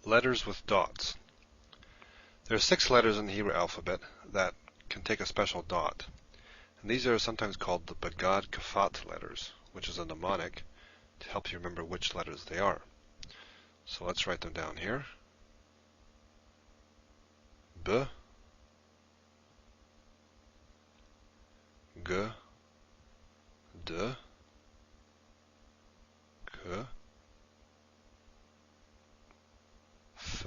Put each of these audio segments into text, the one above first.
Letters with dots. There are 6 letters in the Hebrew alphabet that can take a special dot. And these are sometimes called the Begad Kafat letters, which is a mnemonic to help you remember which letters they are. So let's write them down here. B, G, D, K, F,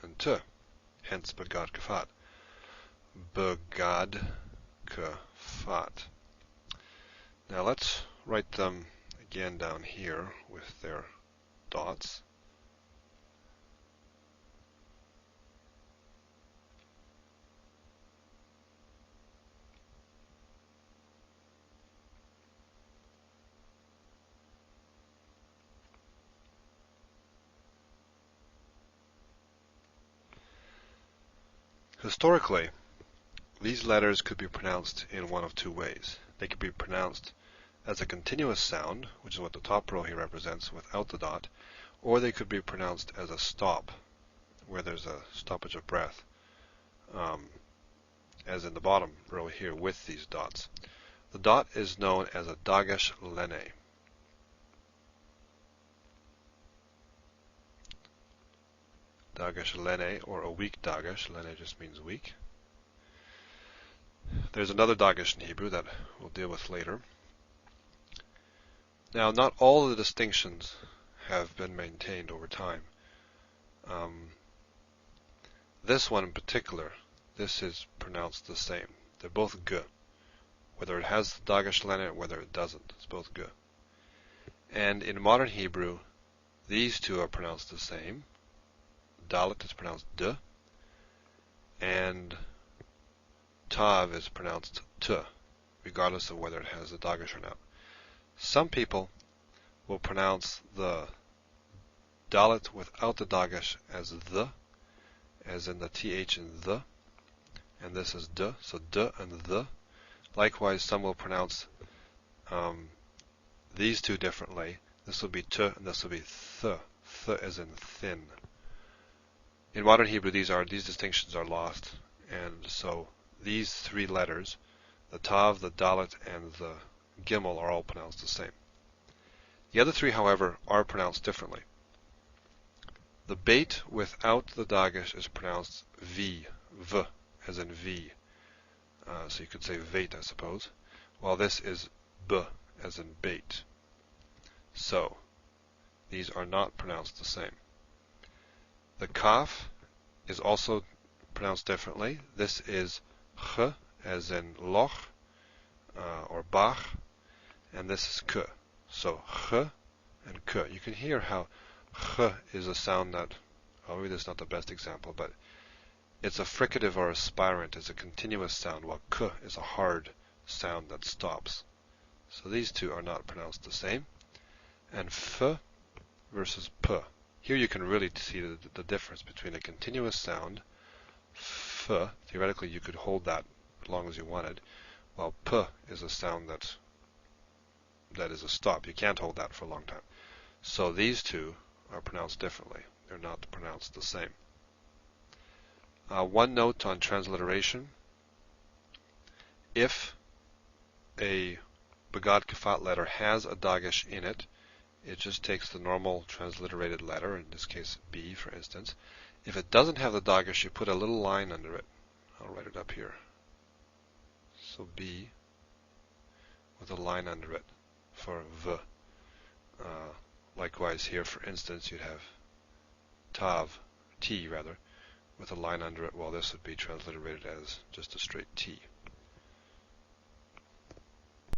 and T, hence Begad Kafat. Begad Kafat. Now let's write them again down here with their dots. Historically, these letters could be pronounced in one of 2 ways. They could be pronounced as a continuous sound, which is what the top row here represents without the dot, or they could be pronounced as a stop, where there's a stoppage of breath, as in the bottom row here with these dots. The dot is known as a Dagesh Lene. Dagesh Lene, or a weak Dagesh. Lene just means weak. There's another Dagesh in Hebrew that we'll deal with later. Now, not all of the distinctions have been maintained over time. This one in particular, this is pronounced the same. They're both G. Whether it has the Dagesh Lene or whether it doesn't, it's both G. And in modern Hebrew, these 2 are pronounced the same. Dalet is pronounced D, and Tav is pronounced T, regardless of whether it has the Dagesh or not. Some people will pronounce the Dalet without the Dagesh as the, as in the TH in the, and this is D, so D and the. Likewise, some will pronounce these 2 differently. This will be T and this will be Th, Th as in thin. In modern Hebrew, these distinctions are lost, and so these 3 letters, the Tav, the Dalet, and the Gimel, are all pronounced the same. The other 3, however, are pronounced differently. The Beit without the Dagesh is pronounced V, V, as in V. So you could say Veit, I suppose, while this is B, as in Beit. So these are not pronounced the same. The Kaf is also pronounced differently. This is Ch, as in Loch, or Bach, and this is K. So Ch and K. You can hear how Ch is a sound that, maybe this is not the best example, but it's a fricative or aspirant. It's a continuous sound, while K is a hard sound that stops. So these 2 are not pronounced the same. And F versus P. Here you can really see the difference between a continuous sound, F, theoretically you could hold that as long as you wanted, while P is a sound that is a stop. You can't hold that for a long time. So these 2 are pronounced differently. They're not pronounced the same. One note on transliteration. If a Begad Kafat letter has a Dagesh in it, it just takes the normal transliterated letter, in this case B, for instance. If it doesn't have the Dagesh, you put a little line under it. I'll write it up here. So B with a line under it for V. Likewise here, for instance, you'd have Tav, T rather, with a line under it, while this would be transliterated as just a straight T.